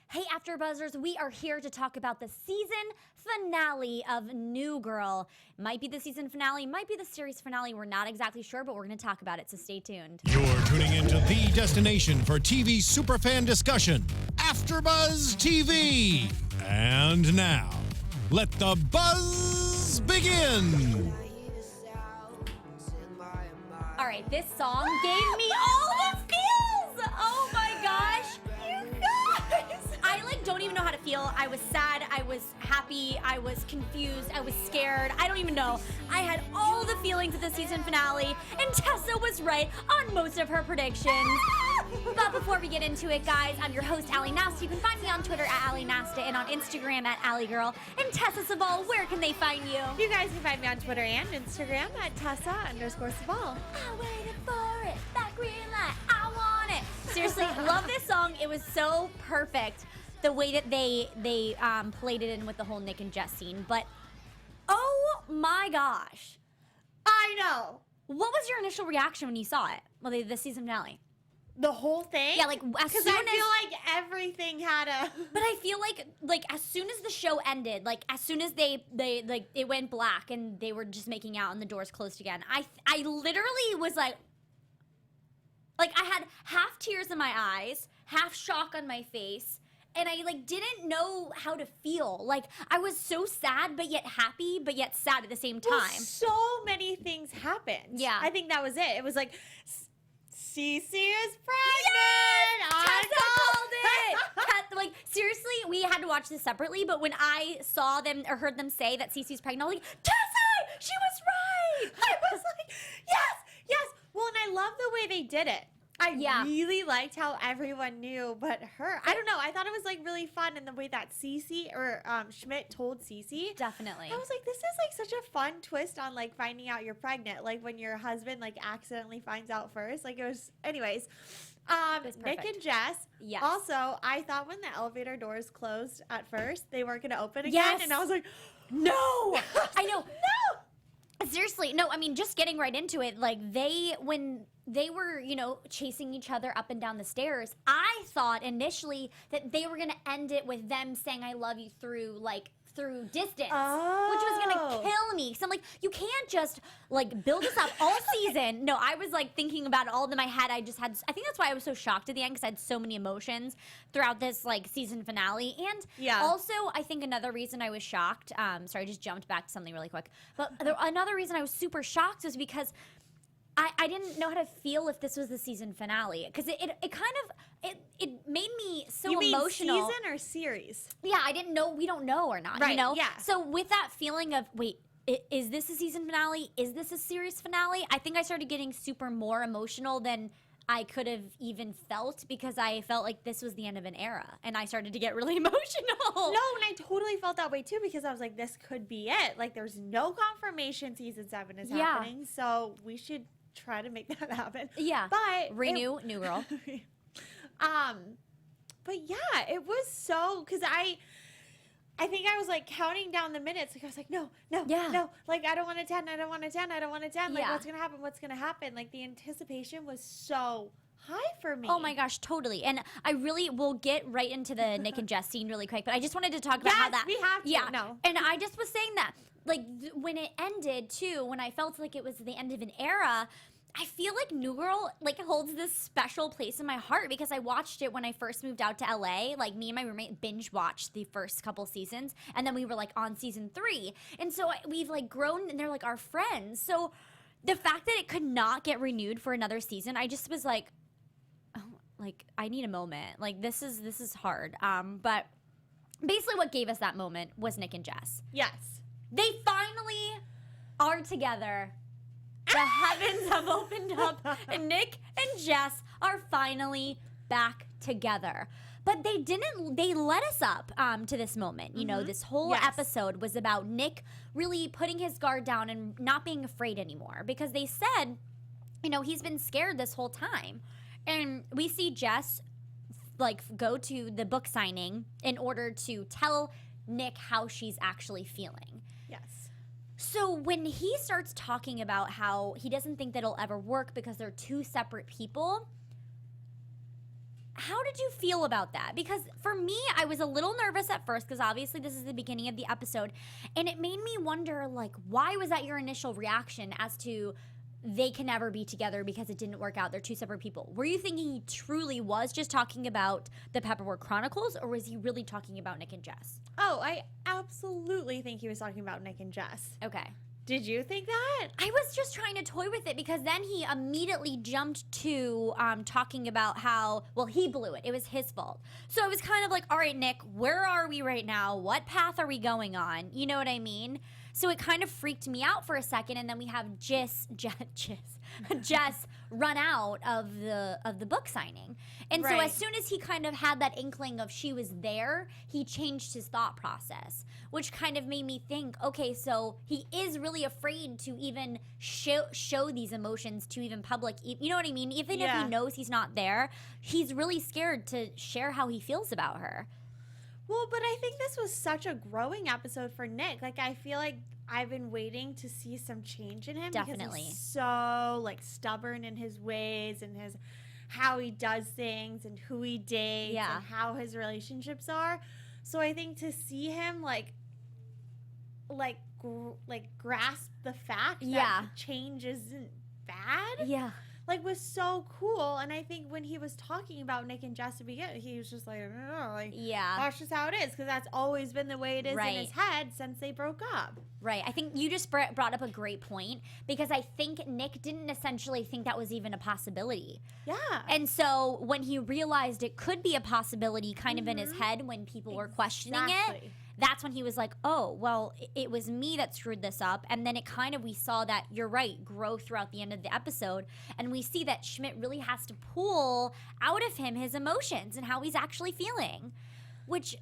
Hey, AfterBuzzers, we are here to talk about the season finale of New Girl. Might be the season finale, might be the series finale. We're not exactly sure, but we're going to talk about it, so stay tuned. You're tuning into the destination for TV superfan discussion, AfterBuzz TV. And now, let the buzz begin. All right, this song gave me all the feels. Oh my gosh. You guys. I don't even know how to feel. I was sad, I was happy, I was confused, I was scared. I don't even know. I had all the feelings of the season finale, and Tessa was right on most of her predictions. But before we get into it, guys, I'm your host, Nasta. You can find me on Twitter at Nasta and on Instagram at Girl. And Tessa Cevaal, where can they find you? You guys can find me on Twitter and Instagram at Tessa_Cevaal. I waited for it, that green light, I want it. Seriously, love this song. It was so perfect, the way that they played it in with the whole Nick and Jess scene. But, oh my gosh. I know. What was your initial reaction when you saw it? Well, the season finale. The whole thing? Yeah, like as soon as I feel like everything had a. But I feel like as soon as the show ended, like as soon as they it went black and they were just making out and the doors closed again, I literally was like I had half tears in my eyes, half shock on my face, and I didn't know how to feel. Like I was so sad but yet happy but yet sad at the same time. Well, so many things happened. Yeah. I think that was it. It was like Cece is pregnant. Yes! Tessa called it. Seriously, we had to watch this separately, but when I saw them or heard them say that Cece's pregnant, I was like, Tessa, she was right. I was like, yes. Well, and I love the way they did it. I really liked how everyone knew but her. I don't know. I thought it was really fun in the way that Cece or Schmidt told Cece. Definitely. I was like, this is such a fun twist on finding out you're pregnant. When your husband accidentally finds out first. It was anyways. Nick and Jess. Yes. Also, I thought when the elevator doors closed at first, they weren't gonna open again. Yes. And I was like, no. I know. No. Seriously, no, I mean, just getting right into it, when they were, chasing each other up and down the stairs, I thought initially that they were going to end it with them saying I love you through distance, which was going to kill me. So I'm like, you can't just, build us up all season. No, I was, thinking about it all in my head. I think that's why I was so shocked at the end, because I had so many emotions throughout this, season finale. And also, I think another reason I was shocked, sorry, I just jumped back to something really quick. But another reason I was super shocked was because I didn't know how to feel if this was the season finale, because it made me so you mean emotional. Season or series? Yeah, I didn't know. We don't know or not. Right. Yeah. So with that feeling of wait, is this a season finale? Is this a series finale? I think I started getting super more emotional than I could have even felt, because I felt like this was the end of an era, and I started to get really emotional. No, and I totally felt that way too, because I was like, this could be it. There's no confirmation season 7 is happening, so we should try to make that happen. Yeah. But New Girl. But yeah, it was so, because I think I was counting down the minutes. I was like, no. I don't want to 10. I don't want to 10. I don't want to 10. What's going to happen? What's going to happen? The anticipation was so high for me. Oh my gosh, totally. And I really will get right into the Nick and Jess scene really quick, but I just wanted to talk about how that. we have to. Yeah. No. And I just was saying that, when it ended too, when I felt like it was the end of an era, I feel like New Girl holds this special place in my heart, because I watched it when I first moved out to LA. Me and my roommate binge watched the first couple seasons, and then we were on season 3. And so we've grown, and they're our friends. So the fact that it could not get renewed for another season, I just was I need a moment. This is hard. But basically what gave us that moment was Nick and Jess. Yes. They finally are together. The heavens have opened up, and Nick and Jess are finally back together. But they led us up to this moment. This whole episode was about Nick really putting his guard down and not being afraid anymore, because they said, he's been scared this whole time. And we see Jess go to the book signing in order to tell Nick how she's actually feeling. Yes. So when he starts talking about how he doesn't think that it'll ever work because they're two separate people, how did you feel about that? Because for me, I was a little nervous at first because obviously this is the beginning of the episode. And it made me wonder, like, why was that your initial reaction as to they can never be together because it didn't work out? They're two separate people. Were you thinking he truly was just talking about the Pepperwork Chronicles, or was he really talking about Nick and Jess? Oh, I absolutely think he was talking about Nick and Jess. Okay. Did you think that? I was just trying to toy with it because then he immediately jumped to talking about how, well, he blew it. It was his fault. So I was kind of like, all right, Nick, where are we right now? What path are we going on? You know what I mean? So it kind of freaked me out for a second, and then we have Jess run out of the book signing. And so as soon as he kind of had that inkling of she was there, he changed his thought process, which kind of made me think, okay, so he is really afraid to even show these emotions to even public. You know what I mean? Even if he knows he's not there, he's really scared to share how he feels about her. Well, but I think this was such a growing episode for Nick. Like, I feel like I've been waiting to see some change in him. Definitely. Because he's so, like, stubborn in his ways and his how he does things and who he dates and how his relationships are. So I think to see him, grasp the fact that change isn't bad. Yeah. Like, was so cool. And I think when he was talking about Nick and Jess to begin, he was just like, I don't know, like, that's just how it is, because that's always been the way it is in his head since they broke up. Right. I think you just brought up a great point, because I think Nick didn't essentially think that was even a possibility. Yeah. And so when he realized it could be a possibility kind of in his head when people were questioning it, that's when he was like, oh, well, it was me that screwed this up. And then it kind of, we saw that, you're right, grow throughout the end of the episode. And we see that Schmidt really has to pull out of him his emotions and how he's actually feeling. Which,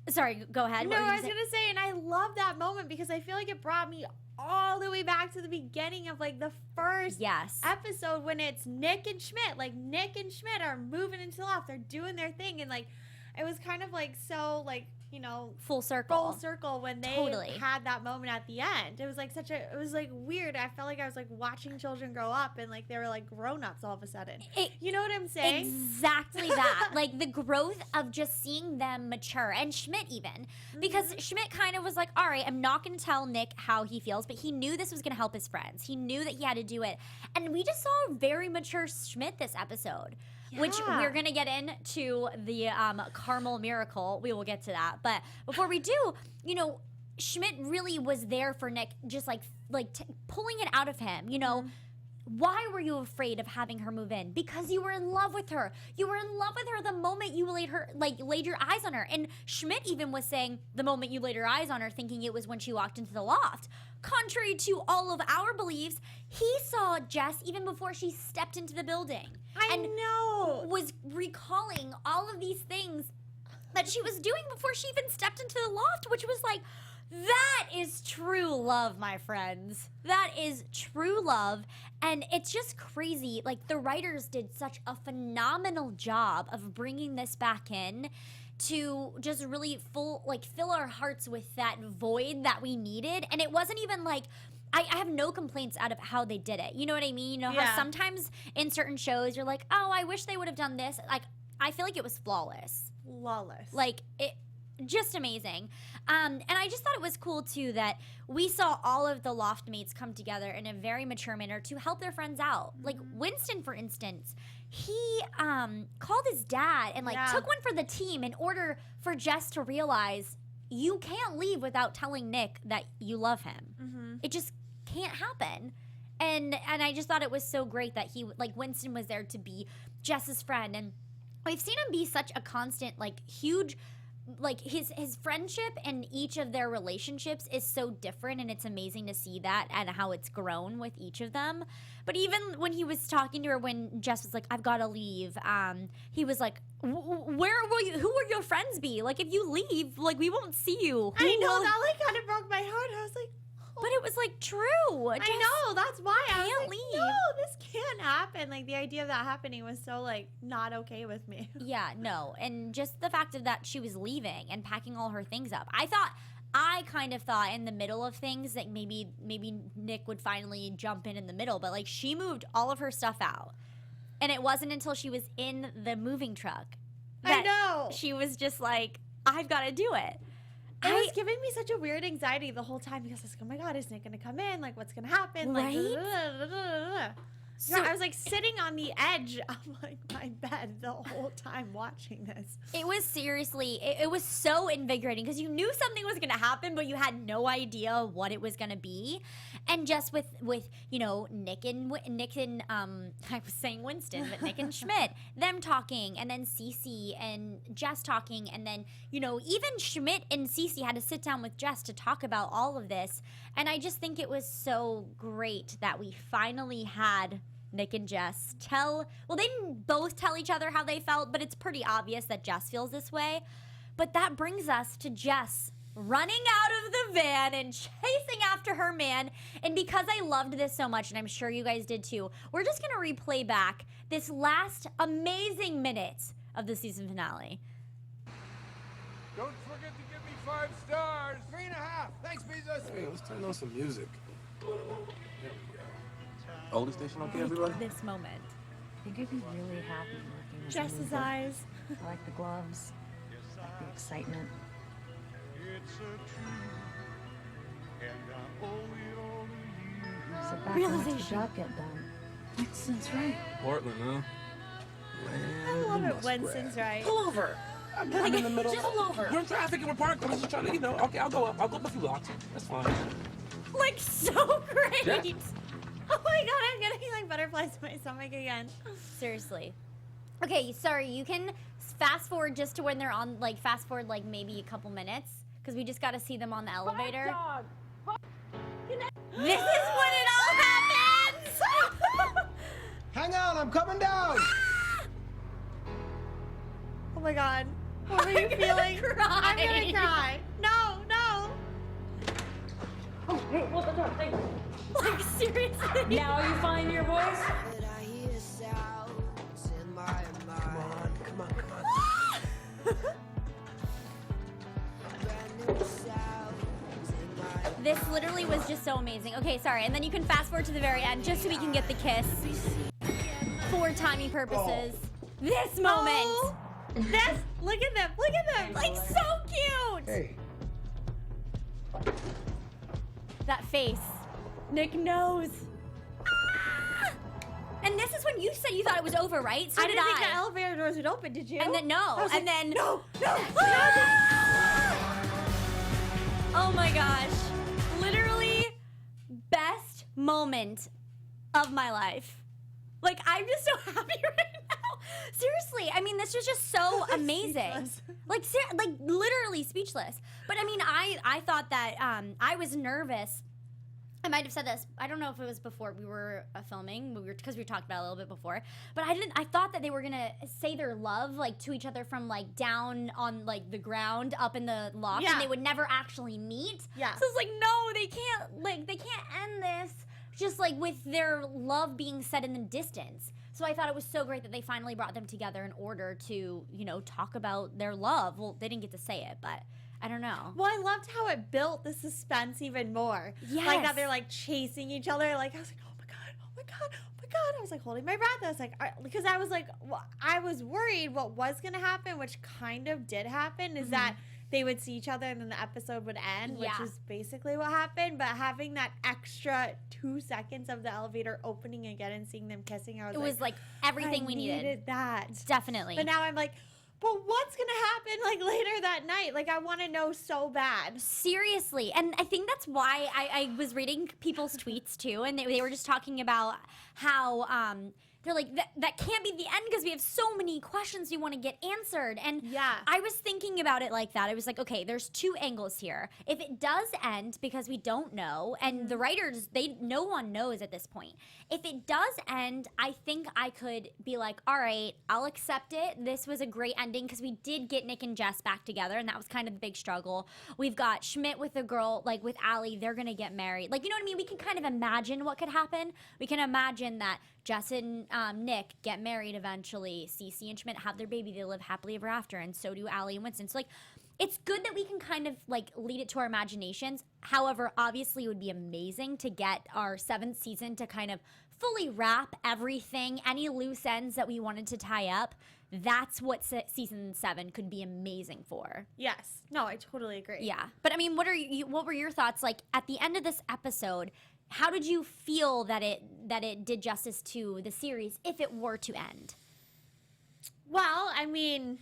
sorry, go ahead. No, I was going to say, and I love that moment because I feel like it brought me all the way back to the beginning of, like, the first episode when it's Nick and Schmidt. Like, Nick and Schmidt are moving into the loft. They're doing their thing. And, like, it was kind of, like, so, like, you know, full circle when they had that moment at the end. It was like it was like weird. I felt like I was like watching children grow up and like they were like grown-ups all of a sudden. You know what I'm saying? Exactly that. Like the growth of just seeing them mature, and Schmidt even. Because Schmidt kind of was like, all right, I'm not going to tell Nick how he feels, but he knew this was going to help his friends. He knew that he had to do it. And we just saw a very mature Schmidt this episode. Which we're going to get into the caramel miracle. We will get to that. But before we do, you know, Schmidt really was there for Nick, just like pulling it out of him, you know. Why were you afraid of having her move in? Because you were in love with her. You were in love with her the moment you laid your eyes on her. And Schmidt even was saying the moment you laid your eyes on her, thinking it was when she walked into the loft. Contrary to all of our beliefs, he saw Jess even before she stepped into the building. I know. Was recalling all of these things that she was doing before she even stepped into the loft, which was like, that is true love, my friends. That is true love. And it's just crazy. Like, the writers did such a phenomenal job of bringing this back in to just really fill our hearts with that void that we needed. And it wasn't even like, I have no complaints out of how they did it. You know what I mean? You know how sometimes in certain shows you're like, oh, I wish they would have done this. Like, I feel like it was flawless. Like, it just amazing. And I just thought it was cool, too, that we saw all of the loft mates come together in a very mature manner to help their friends out. Like, Winston, for instance, he called his dad and, took one for the team in order for Jess to realize you can't leave without telling Nick that you love him. It just can't happen. And I just thought it was so great that he, like, Winston was there to be Jess's friend. And we've seen him be such a constant, like, huge, like, his friendship and each of their relationships is so different, and it's amazing to see that and how it's grown with each of them. But even when he was talking to her, when Jess was like, I've got to leave, he was like, where will you, who will your friends be? Like, if you leave, like, we won't see you. I know, that, like, kind of broke my heart. I was like, but it was, like, true. I know, that's why I was like, leave. no, this can't happen. Like, the idea of that happening was so, like, not okay with me. Yeah, no. And just the fact of that she was leaving and packing all her things up. I kind of thought in the middle of things that maybe Nick would finally jump in the middle. But, like, she moved all of her stuff out. And it wasn't until she was in the moving truck I know. She was just like, I've got to do it. It was giving me such a weird anxiety the whole time because I was like, oh my God, is Nick going to come in? Like, what's going to happen? Like, right? So, I was like sitting on the edge of like my bed the whole time watching this. It was seriously, it was so invigorating because you knew something was going to happen, but you had no idea what it was going to be. And just with you know, Nick and I was saying Winston, but Nick and Schmidt, them talking, and then Cece and Jess talking, and then, you know, even Schmidt and Cece had to sit down with Jess to talk about all of this. And I just think it was so great that we finally had Nick and Jess they didn't both tell each other how they felt, but it's pretty obvious that Jess feels this way. But that brings us to Jess running out of the van and chasing after her man. And because I loved this so much, and I'm sure you guys did too, we're just gonna replay back this last amazing minute of the season finale. Don't forget to give me 5 stars. 3.5. Thanks, Beezus. Hey, let's turn on some music. There we go. Older station okay, everybody? This moment. I think I'd be really happy working with Jess's you. eyes. I like the gloves. I like the excitement. So back when the Realization. job get done. Winston's right. Portland, huh? I love it. Winston's right. Pull over. I'm in the middle. Just pull over. We're in traffic and we're parked. I'm just trying to, okay, I'll go up. I'll go up a few blocks. That's fine. Like, so great. Yeah. Oh my God, I'm getting like butterflies in my stomach again. Seriously. Okay, sorry, you can fast forward just to when they're on, like, fast forward, like, maybe a couple minutes, because we just got to see them on the elevator. This is when it all happens! Hang on, I'm coming down. Oh my God. What were you feeling? I'm gonna cry. No, no. Oh, hey, hold the door. Thank you. Like, seriously? Now you find your voice? Come on. This literally was just so amazing. Okay, sorry, and then you can fast forward to the very end just so we can get the kiss. For timing purposes. This moment! Oh, this, look at them, look at them. Like, so cute! Hey. That face. Nick knows. Ah! And this is when you said you thought it was over, right? So I did didn't think the elevator doors would open, did you? And then no, I was and like, then no. Ah! Oh my gosh. Literally best moment of my life. Like, I'm just so happy right now. Seriously, I mean, this was just so amazing. Like, literally speechless. But I mean, I thought that I was nervous. I might have said this. I don't know if it was before we were filming, because we talked about it a little bit before. But I thought that they were gonna say their love like to each other from like down on like the ground up in the loft, Yeah. and they would never actually meet. Yeah. So it's like, no, they can't end this just like with their love being set in the distance. So I thought it was so great that they finally brought them together in order to, you know, talk about their love. Well, they didn't get to say it, but I don't know. Well, I loved how it built the suspense even more. Yes. Like that they're like chasing each other. Like I was like, oh my God, oh my God, oh my God. I was like holding my breath. I was like, because I was like, well, I was worried what was going to happen, which kind of did happen, is that they would see each other and then the episode would end, which is basically what happened. But having that extra 2 seconds of the elevator opening again and seeing them kissing, I was like everything we needed that. Definitely. But now I'm like, but what's gonna happen like later that night? Like I want to know so bad. Seriously. And I think that's why I was reading people's tweets too, and they were just talking about how they're like, that can't be the end because we have so many questions we want to get answered. And Yeah. I was thinking about it like that. I was like, okay, there's 2 angles here. If it does end because we don't know, and the writers, no one knows at this point. If it does end, I think I could be like, all right, I'll accept it. This was a great ending because we did get Nick and Jess back together, and that was kind of the big struggle. We've got Schmidt with the girl, like with Allie, they're going to get married. Like, you know what I mean? We can kind of imagine what could happen. We can imagine that Jess and Nick get married eventually. Cece and Schmidt have their baby. They live happily ever after, and so do Allie and Winston. So, like, it's good that we can kind of, like, lead it to our imaginations. However, obviously, it would be amazing to get our 7th season to kind of fully wrap everything, any loose ends that we wanted to tie up, that's what season 7 could be amazing for. Yes. No, I totally agree. Yeah. But I mean, what were your thoughts like at the end of this episode? How did you feel that it did justice to the series if it were to end? Well, I mean,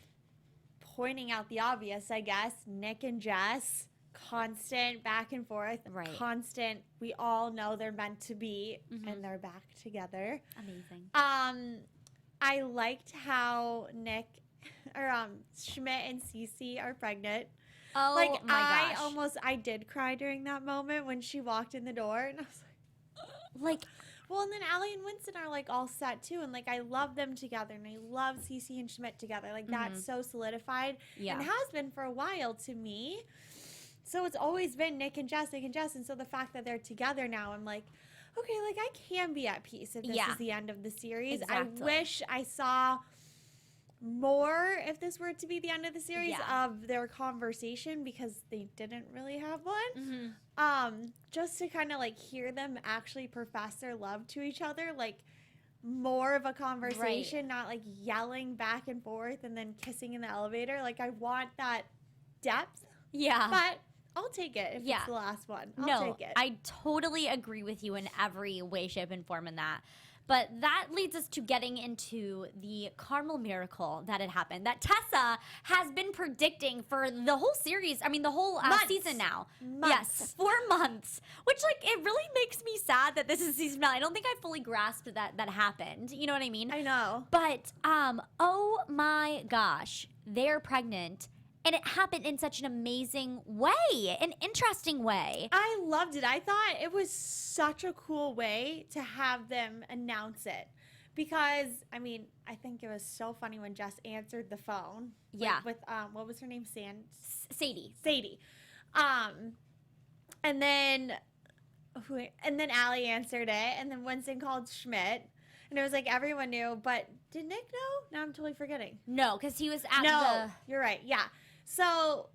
pointing out the obvious, I guess, Nick and Jess, constant back and forth, right. Constant. We all know they're meant to be, and they're back together. Amazing. I liked how Nick or Schmidt and Cece are pregnant. Oh like, my gosh. I did cry during that moment when she walked in the door, and I was like, well, and then Allie and Winston are like all set too, and like I love them together, and I love Cece and Schmidt together. Like that's so solidified, and has been for a while to me. So it's always been Nick and Jess, and so the fact that they're together now, I'm like, okay, like I can be at peace if this is the end of the series. Exactly. I wish I saw more if this were to be the end of the series of their conversation, because they didn't really have one. Just to kind of like hear them actually profess their love to each other, like more of a conversation, not like yelling back and forth and then kissing in the elevator. Like I want that depth. Yeah. But I'll take it if it's the last one. I'll take it. I totally agree with you in every way, shape, and form in that. But that leads us to getting into the caramel miracle that had happened, that Tessa has been predicting for the whole series. I mean, the whole season now. Yes, 4 months. Which, like, it really makes me sad that this is season finale. I don't think I fully grasped that happened. You know what I mean? I know. But, oh my gosh, they're pregnant. And it happened in such an amazing way, an interesting way. I loved it. I thought it was such a cool way to have them announce it. Because, I mean, I think it was so funny when Jess answered the phone. Yeah. With what was her name? Sadie. And then Allie answered it. And then Winston called Schmidt. And it was like everyone knew. But did Nick know? Now I'm totally forgetting. No, because he was at you're right. Yeah. So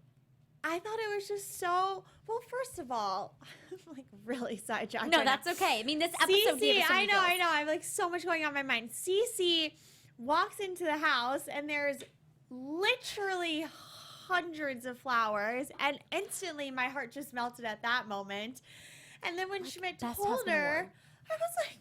I thought it was just so, well, first of all, I'm like really sidetracked. No, that's okay. I mean, this episode gave us so many feels. I know. I have like so much going on in my mind. Cece walks into the house and there's literally hundreds of flowers, and instantly my heart just melted at that moment. And then when Schmidt told her, I was like,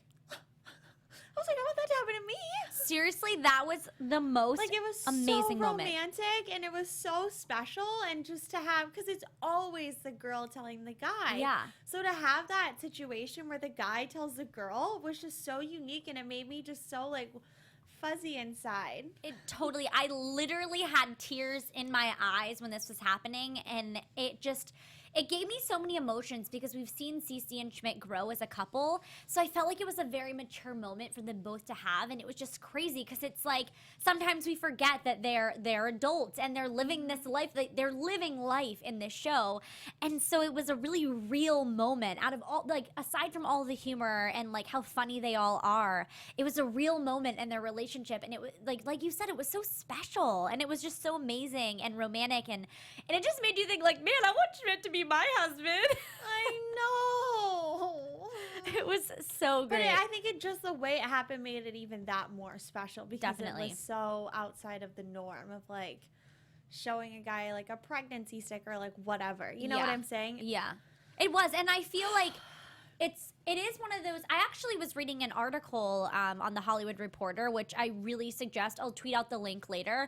I want that to happen to me. Seriously, that was the most like, it was amazing so moment. Romantic, and it was so special, and just to have, because it's always the girl telling the guy. Yeah. So to have that situation where the guy tells the girl was just so unique, and it made me just so like fuzzy inside. It totally. I literally had tears in my eyes when this was happening, and it gave me so many emotions because we've seen Cece and Schmidt grow as a couple. So I felt like it was a very mature moment for them both to have. And it was just crazy because it's like sometimes we forget that they're adults and they're living this life. They're living life in this show. And so it was a really real moment out of all, like, aside from all the humor and like how funny they all are, it was a real moment in their relationship. And it was like you said, it was so special and it was just so amazing and romantic. And it just made you think like, man, I want Schmidt to be my husband. I know. It was so great. But I think it just the way it happened made it even that more special because it was so outside of the norm of like showing a guy like a pregnancy sticker, like whatever. You know what I'm saying? Yeah. It was. And I feel like it is one of those. I actually was reading an article on the Hollywood Reporter, which I really suggest. I'll tweet out the link later.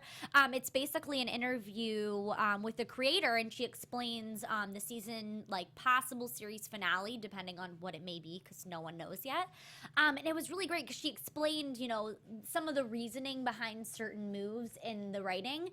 It's basically an interview with the creator, and she explains the season, like possible series finale, depending on what it may be, because no one knows yet. And it was really great because she explained, some of the reasoning behind certain moves in the writing.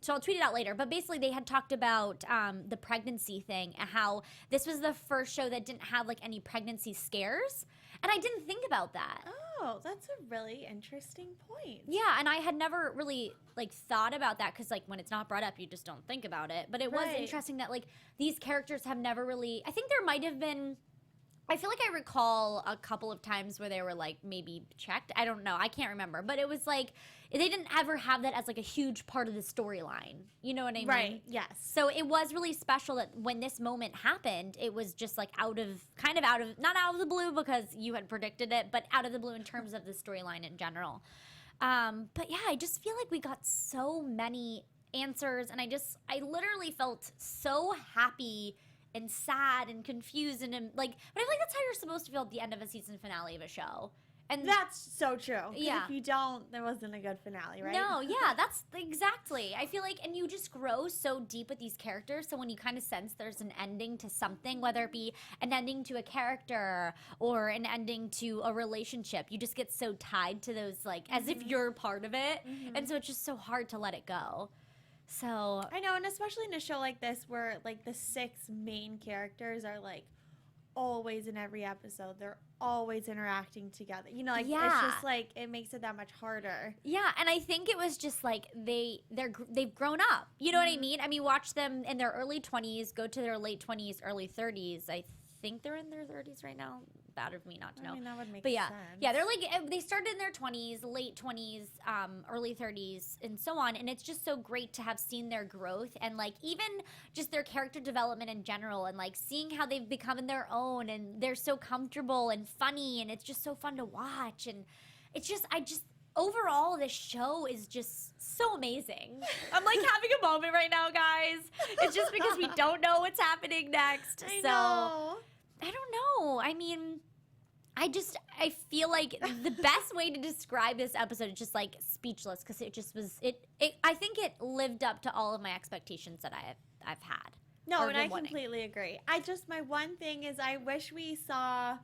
So I'll tweet it out later. But basically, they had talked about the pregnancy thing, and how this was the first show that didn't have like any pregnancy scares, and I didn't think about that. Oh, that's a really interesting point. Yeah, and I had never really like thought about that because like when it's not brought up, you just don't think about it. But it was interesting that like these characters have never really. I think there might have been I feel like I recall a couple of times where they were like maybe checked. I don't know. I can't remember. But it was like they didn't ever have that as like a huge part of the storyline. You know what I mean? Right. Yes. So it was really special that when this moment happened, it was just like not out of the blue because you had predicted it, but out of the blue in terms of the storyline in general. But yeah, I just feel like we got so many answers, and I literally felt so happy and sad and confused and like, but I feel like that's how you're supposed to feel at the end of a season finale of a show. And that's so true. Yeah. If you don't, there wasn't a good finale, right? No, yeah, that's exactly. I feel like, and you just grow so deep with these characters. So when you kind of sense there's an ending to something, whether it be an ending to a character or an ending to a relationship, you just get so tied to those, like, as if you're part of it. And so it's just so hard to let it go. So I know, and especially in a show like this where like the 6 main characters are like always in every episode, they're always interacting together. You know, like it's just like it makes it that much harder. Yeah, and I think it was just like they've grown up. You know what I mean? I mean, watch them in their early 20s, go to their late 20s, early 30s. I think they're in their 30s right now. Bad of me not to know. I mean, that would make but yeah, sense. yeah, they're like they started in their 20s, late 20s, early 30s, and so on. And it's just so great to have seen their growth and like even just their character development in general, and like seeing how they've become in their own, and they're so comfortable and funny, and it's just so fun to watch. And it's just overall, this show is just so amazing. I'm like having a moment right now, guys. It's just because we don't know what's happening next. I know. I don't know. I mean, I feel like the best way to describe this episode is just like speechless, because it just was I think it lived up to all of my expectations that I've had. No, and I completely agree. My one thing is I wish we saw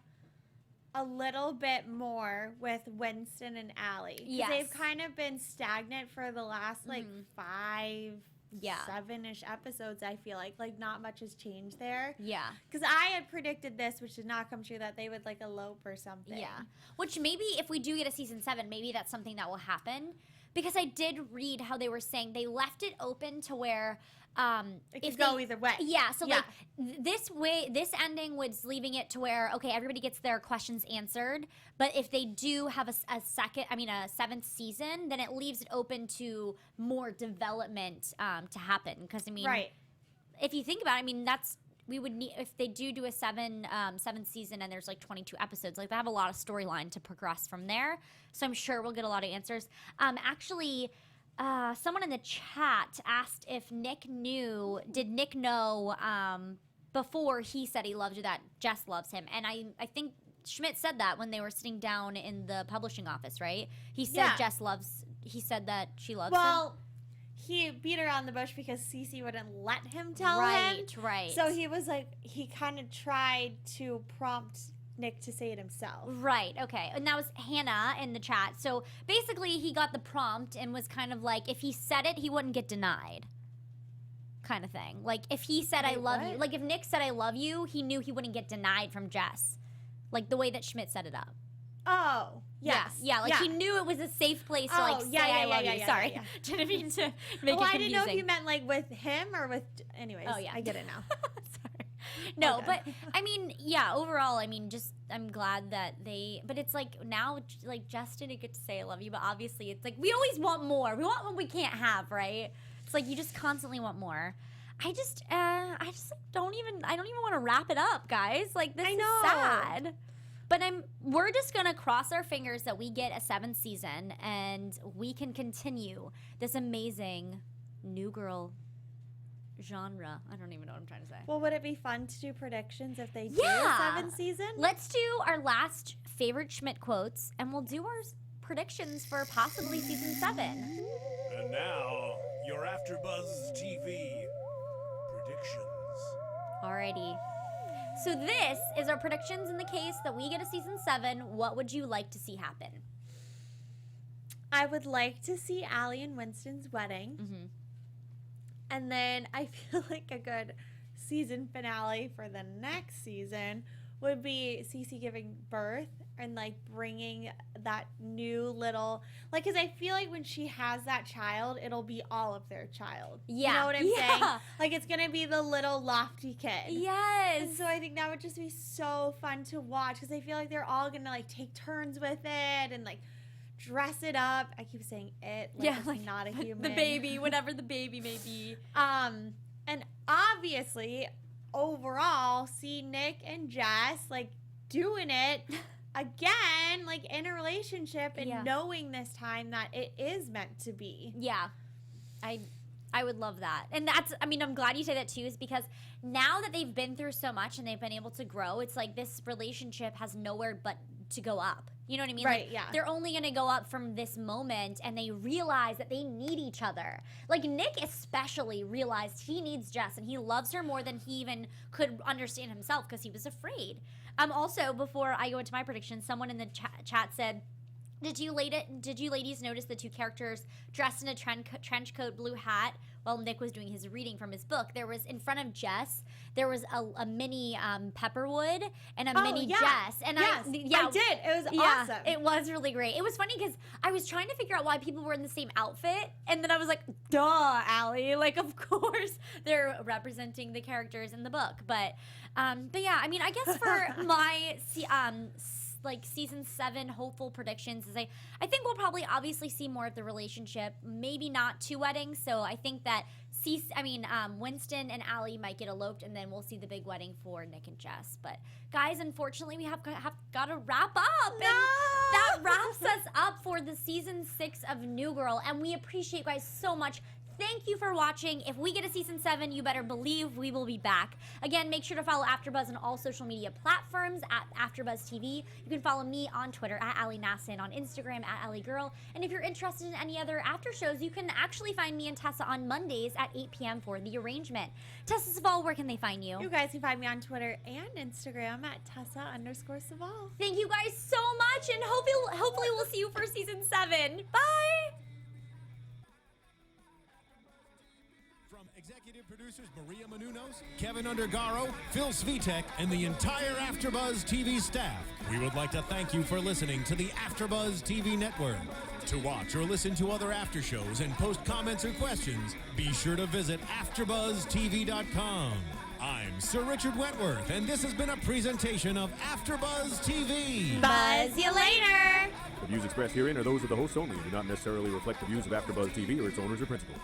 a little bit more with Winston and Allie. Yes. They've kind of been stagnant for the last like 5 7-ish episodes, I feel like not much has changed there. Yeah. Because I had predicted this, which did not come true, that they would like elope or something. Yeah. Which maybe if we do get a season 7, maybe that's something that will happen. Because I did read how they were saying they left it open to where it could go either way. Yeah, so like this ending was leaving it to where, okay, everybody gets their questions answered, but if they do have a 7th season, then it leaves it open to more development to happen. Because I mean, if you think about it, I mean, we would need, if they do a 7th season and there's like 22 episodes, like they have a lot of storyline to progress from there. So I'm sure we'll get a lot of answers. Actually, someone in the chat asked if did Nick know before he said he loved you that Jess loves him? And I think Schmidt said that when they were sitting down in the publishing office, right? He said he said that she loves him. Well, he beat around the bush because Cece wouldn't let him tell him. Right. So he was like, he kind of tried to prompt Nick to say it himself. Right, okay. And that was Hannah in the chat. So basically he got the prompt and was kind of like, if he said it, he wouldn't get denied. Kind of thing. Like if he said, I love you. Like if Nick said, I love you, he knew he wouldn't get denied from Jess. Like the way that Schmidt set it up. Oh, yes. Yeah, he knew it was a safe place to like say I love you. Sorry. Didn't mean to make it confusing. I didn't know if you meant like with him or with, anyways. Oh, yeah. I get it now. Sorry. No, but I mean, yeah, overall, I mean, just I'm glad that but it's like now, like Jess didn't get to say I love you, but obviously it's like we always want more. We want what we can't have, right? It's like you just constantly want more. I just don't even want to wrap it up, guys. Like this is sad. But we're just gonna cross our fingers that we get a 7th season and we can continue this amazing new girl genre. I don't even know what I'm trying to say. Well, would it be fun to do predictions if they do a 7th season? Let's do our last favorite Schmidt quotes, and we'll do our predictions for possibly season 7. And now, your AFTERBUZZ TV predictions. Alrighty. So this is our predictions in the case that we get a season 7. What would you like to see happen? I would like to see Allie and Winston's wedding. Mm-hmm. And then I feel like a good season finale for the next season would be Cece giving birth and like bringing that new little, like, because I feel like when she has that child, it'll be all of their child. Yeah. You know what I'm saying? Like, it's gonna be the little lofty kid. Yes. And so I think that would just be so fun to watch, because I feel like they're all gonna like take turns with it and like dress it up. I keep saying it, like it's like not a human. the baby, whatever the baby may be. And obviously, overall, see Nick and Jess like doing it again, like in a relationship, and knowing this time that it is meant to be. Yeah, I would love that. And that's, I mean, I'm glad you say that too, is because now that they've been through so much and they've been able to grow, it's like this relationship has nowhere but to go up. You know what I mean? Right, like, yeah. They're only going to go up from this moment, and they realize that they need each other. Like, Nick especially realized he needs Jess, and he loves her more than he even could understand himself, because he was afraid. Also, before I go into my prediction, someone in the chat said, Did you ladies notice the two characters dressed in a trench coat, blue hat, while Nick was doing his reading from his book? There was, in front of Jess, there was a mini Pepperwood and a mini Jess. And I did. It was awesome. It was really great. It was funny because I was trying to figure out why people were in the same outfit, and then I was like, duh, Allie. Like, of course they're representing the characters in the book. But yeah, I mean, I guess for my like season 7 hopeful predictions is I think we'll probably obviously see more of the relationship, maybe not 2 weddings. So I think that Winston and Allie might get eloped, and then we'll see the big wedding for Nick and Jess. But guys, unfortunately, we have got to wrap up. No! And that wraps us up for the season 6 of New Girl, and we appreciate you guys so much. Thank you for watching. If we get a season 7, you better believe we will be back. Again, make sure to follow AfterBuzz on all social media platforms at AfterBuzz TV. You can follow me on Twitter at Ali Nasta and on Instagram at AliGirl. And if you're interested in any other after shows, you can actually find me and Tessa on Mondays at 8 p.m. for The Arrangement. Tessa Cevaal, where can they find you? You guys can find me on Twitter and Instagram at Tessa_Cevaal. Thank you guys so much, and hopefully we'll see you for season 7. Bye! Executive producers Maria Menounos, Kevin Undergaro, Phil Svitek, and the entire AfterBuzz TV staff, we would like to thank you for listening to the AfterBuzz TV network. To watch or listen to other after shows and post comments or questions, be sure to visit AfterBuzzTV.com. I'm Sir Richard Wentworth, and this has been a presentation of AfterBuzz TV. Buzz you later! The views expressed herein are those of the hosts only and do not necessarily reflect the views of AfterBuzz TV or its owners or principals.